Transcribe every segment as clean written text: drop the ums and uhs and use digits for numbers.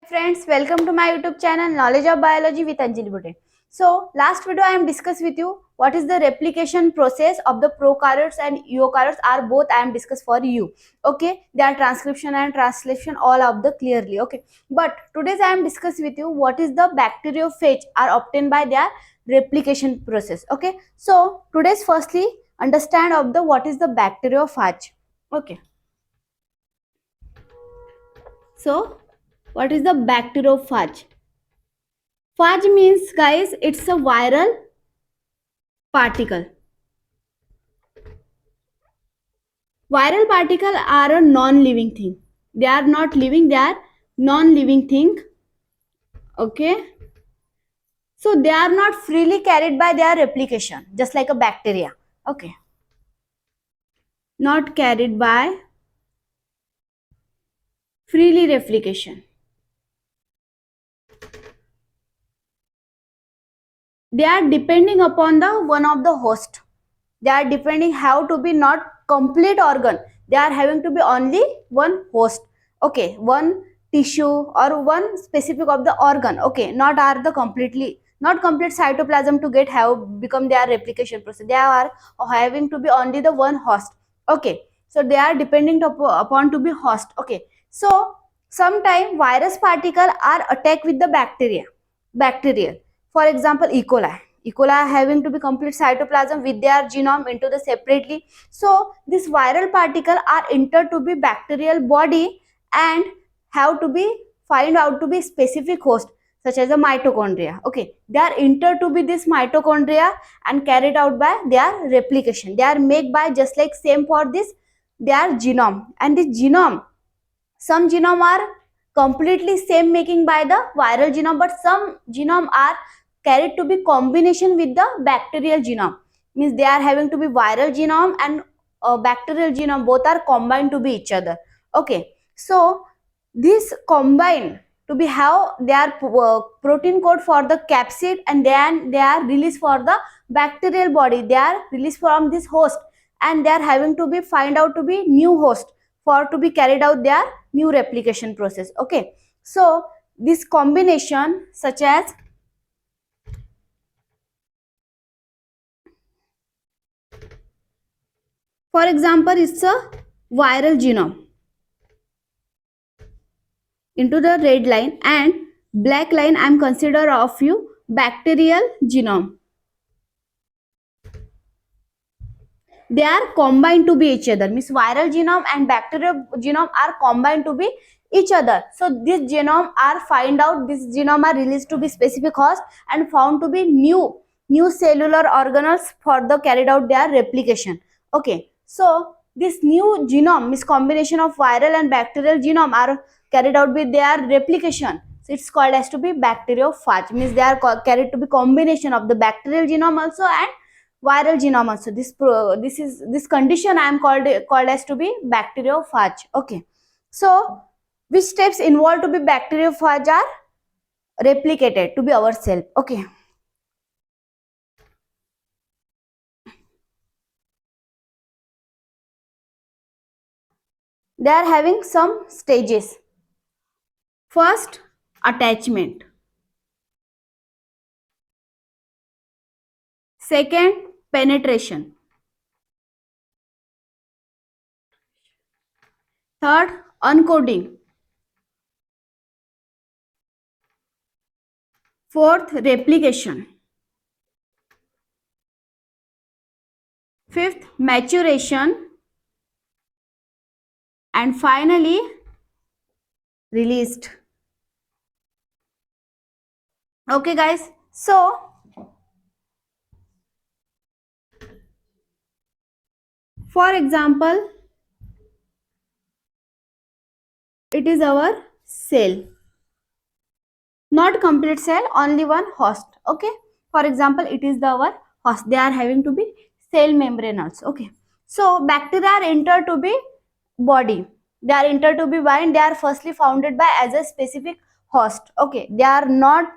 friends, welcome to my YouTube channel Knowledge of Biology with Anjali Bute. So last video I am discussed with you what is the replication process of the prokaryotes and eukaryotes are both I am discussed for you. Okay, their transcription and translation all of the clearly. Okay, but today's I am discussed with you what is the bacteriophage are obtained by their replication process. Okay, so today's firstly understand of the what is the bacteriophage. Okay, so what is the bacteriophage? Phage means, guys, it's a viral particle. Viral particle are a non-living thing. They are not living, they are non-living thing. Okay. So they are not freely carried by their replication, just like a bacteria. Okay. Not carried by freely replication. They are depending upon the one of the host. They are depending how to be not complete organ. They are having to be only one host. Okay, one tissue or one specific of the organ. Okay, not are the completely not complete cytoplasm to get have become their replication process. They are having to be only the one host. Okay, so they are depending upon to be host. Okay, so sometime virus particle are attacked with the bacterial. For example, E. coli. E. coli are having to be complete cytoplasm with their genome into the separately. So this viral particle are entered to be bacterial body and have to be find out to be specific host such as a mitochondria. Okay, they are entered to be this mitochondria and carried out by their replication. They are made by just like same for this their genome, and this genome, some genome are completely same making by the viral genome, but some genome are carried to be combination with the bacterial genome. Means they are having to be viral genome and bacterial genome, both are combined to be each other. Okay, so this combine to be how they are protein code for the capsid, and then they are released for the bacterial body. They are released from this host and they are having to be find out to be new host for to be carried out their new replication process. Okay, so this combination such as for example it's a viral genome into the red line, and black line I am consider of you bacterial genome. They are combined to be each other, means viral genome and bacterial genome are combined to be each other. So this genome are find out, this genome are released to be specific host and found to be new cellular organelles for the carried out their replication. Okay, so this new genome, means combination of viral and bacterial genome are carried out with their replication. So it's called as to be bacteriophage, means they are carried to be combination of the bacterial genome also and viral genome also. This condition I am called as to be bacteriophage. Okay, so which steps involved to be bacteriophage are replicated to be our cell. Okay, they are having some stages. First, attachment. Second, penetration. Third, uncoding. Fourth, replication. Fifth, maturation. And finally, released. Okay guys, so for example, it is our cell, not complete cell, only one host. Okay, for example it is our host, they are having to be cell membrane also. Okay, so bacteria are entered to be body, they are entered to be why they are firstly founded by as a specific host. Okay, they are not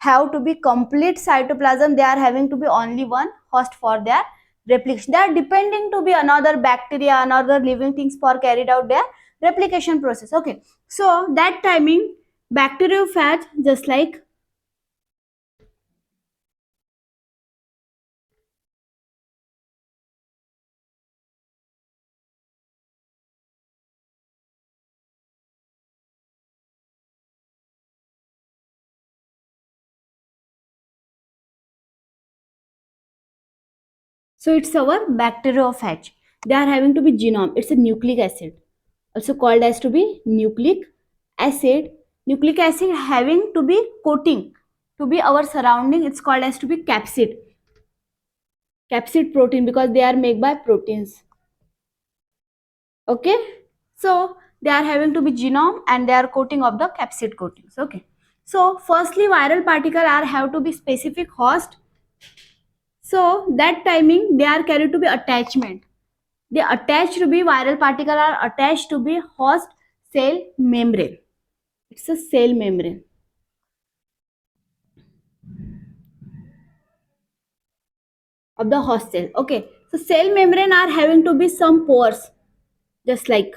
have to be complete cytoplasm, they are having to be only one host for their replication. They are depending to be another bacteria, another living things for carried out their replication process. Okay, so that timing Bacteriophage, just like so it's our bacteriophage. They are having to be genome. It's a nucleic acid, also called as to be nucleic acid. Nucleic acid having to be coating to be our surrounding. It's called as to be capsid. Capsid protein because they are made by proteins. Okay, so they are having to be genome and they are coating of the capsid coatings. Okay, so firstly viral particle are have to be specific host. So that timing they are carried to be attachment. They attach to be viral particle are attached to be host cell membrane. It's a cell membrane of the host cell. Okay, so cell membrane are having to be some pores, just like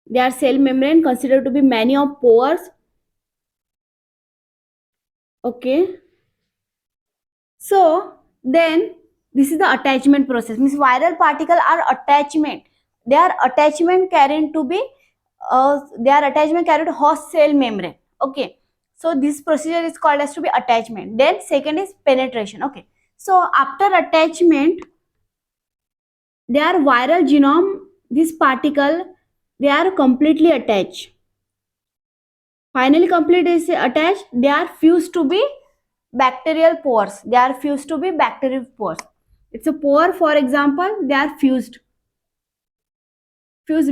their cell membrane considered to be many of pores. Okay, so then this is the attachment process. Means viral particle are attachment. Their attachment carried to be their attachment carried to host cell membrane. Okay, so this procedure is called as to be attachment. Then second is penetration. Okay, so after attachment, their viral genome, this particle, they are completely attached. Finally complete is attached, they are fused to be bacterial pores. They are fused to be bacterial pores. It's a pore, for example, they are fused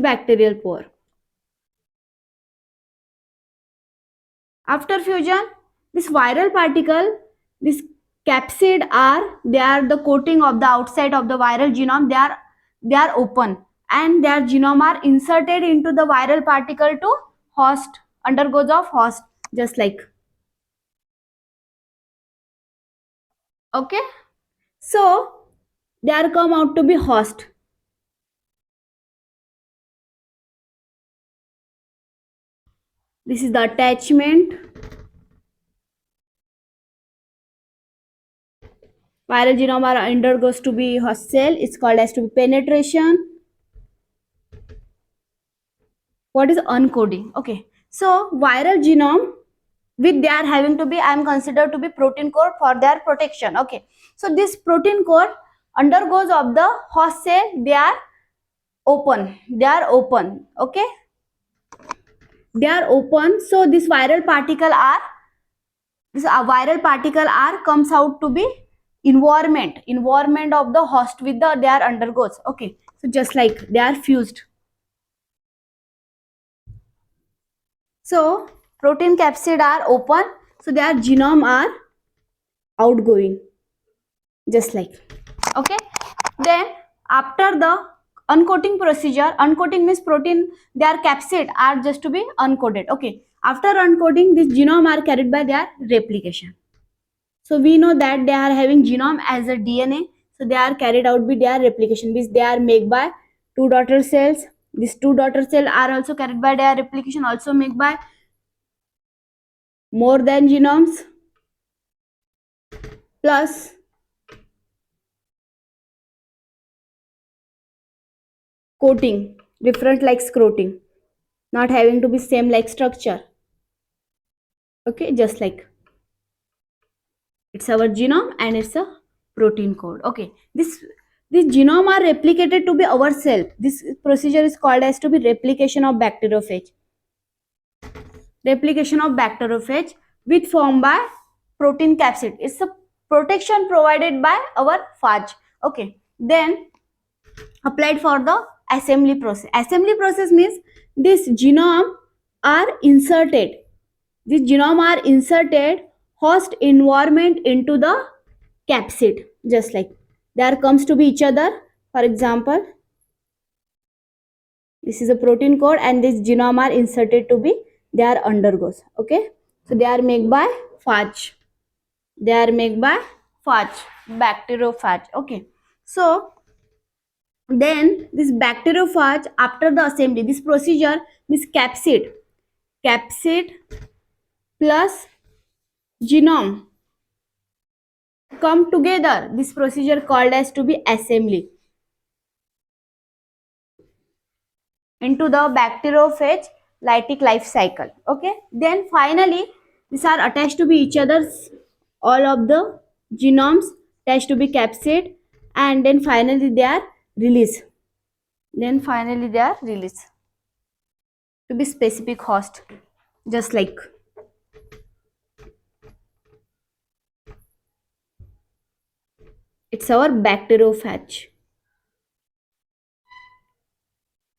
bacterial pore. After fusion, this viral particle, this capsid are, they are the coating of the outside of the viral genome. They are open and their genome are inserted into the viral particle to host, undergoes of host, just like. Okay, so they are come out to be host. This is the attachment. Viral genome are undergoes to be host cell. It's called as to be penetration. What is uncoding? Okay, so viral genome with they are having to be, I am considered to be protein core for their protection. Okay, so this protein core undergoes of the host cell. They are open. They are open. Okay, they are open. So this viral particle are comes out to be environment of the host with the they are undergoes. Okay, so just like they are fused. So protein capsid are open, so their genome are outgoing, just like. Okay, then after the uncoating procedure, uncoating means protein, their capsid are just to be uncoated. Okay, after uncoating, this genome are carried by their replication. So we know that they are having genome as a DNA. So they are carried out with their replication, means they are made by two daughter cells. These two daughter cells are also carried by their replication, also made by more than genomes, plus coating, different like coating, not having to be same like structure. Okay, just like it's our genome and it's a protein code. Okay, this genome are replicated to be our cell. This procedure is called as to be replication of bacteriophage. Replication of bacteriophage with formed by protein capsid. It's a protection provided by our phage. Okay, then applied for the assembly process. Assembly process means this genome are inserted. This genome are inserted host environment into the capsid, just like there comes to be each other. For example, this is a protein code and this genome are inserted to be they are undergoes. Okay, so they are made by phage. They are made by phage, bacteriophage. Okay, so then this bacteriophage after the assembly, this procedure, this capsid capsid plus genome come together. This procedure called as to be assembly into the bacteriophage lytic life cycle. Okay, then finally these are attached to be each other's, all of the genomes attached to be capsid, and then finally they are released. Then finally they are released to be specific host, just like it's our bacteriophage.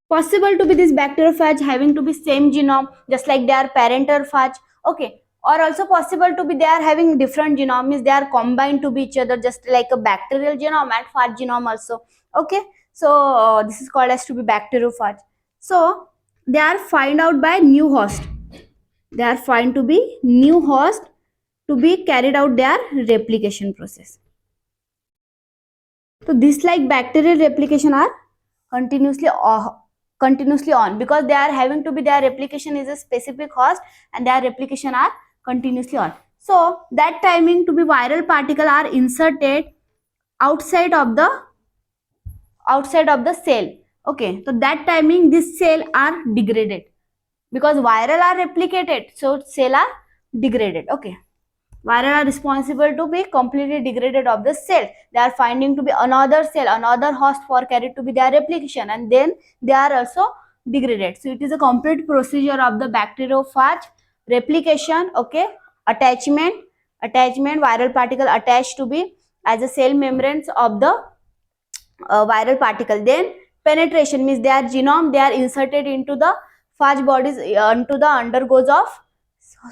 Possible to be this bacteriophage having to be same genome, just like they are parentophage. Okay, or also possible to be they are having different genome, means they are combined to be each other, just like a bacterial genome and phage genome also. Okay, so this is called as to be bacteriophage. So they are find out by new host. They are find to be new host to be carried out their replication process. So this like bacterial replication are continuously continuously on, because they are having to be their replication is a specific host and their replication are continuously on. So that timing to be viral particle are inserted outside of the cell. Okay, so that timing this cell are degraded, because viral are replicated, so cell are degraded. Okay, viral are responsible to be completely degraded of the cell. They are finding to be another cell, another host for carried to be their replication, and then they are also degraded. So it is a complete procedure of the bacteriophage replication. Okay, attachment viral particle attached to be as a cell membranes of the viral particle. Then penetration means their genome they are inserted into the phage bodies, into the undergoes of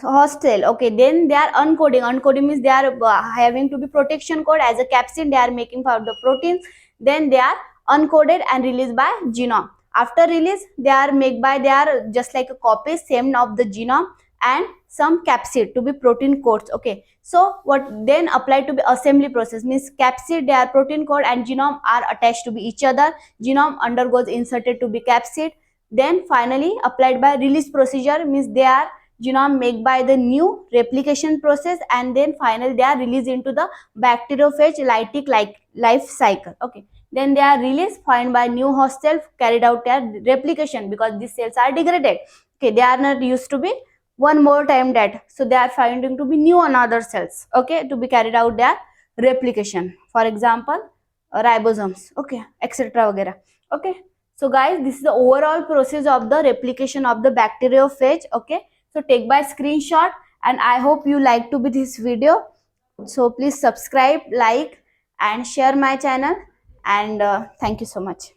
host cell. Okay, then they are uncoding means they are having to be protection code as a capsid, they are making for the proteins. Then they are uncoded and released by genome. After release they are made by, they are just like a copy same of the genome and some capsid to be protein codes. Okay, so what then applied to be assembly process means capsid, their protein code and genome are attached to be each other, genome undergoes inserted to be capsid. Then finally applied by release procedure means they are genome make by the new replication process, and then finally they are released into the bacteriophage lytic like life cycle. Okay, then they are released, find by new host cell, carried out their replication, because these cells are degraded. Okay, they are not used to be one more time that, so they are finding to be new another cells. Okay, to be carried out their replication, for example ribosomes. Okay, etc वगैरह. Okay, so guys, this is the overall process of the replication of the bacteriophage. Okay, so take by screenshot, and I hope you like to be this video. So please subscribe, like and share my channel, and thank you so much.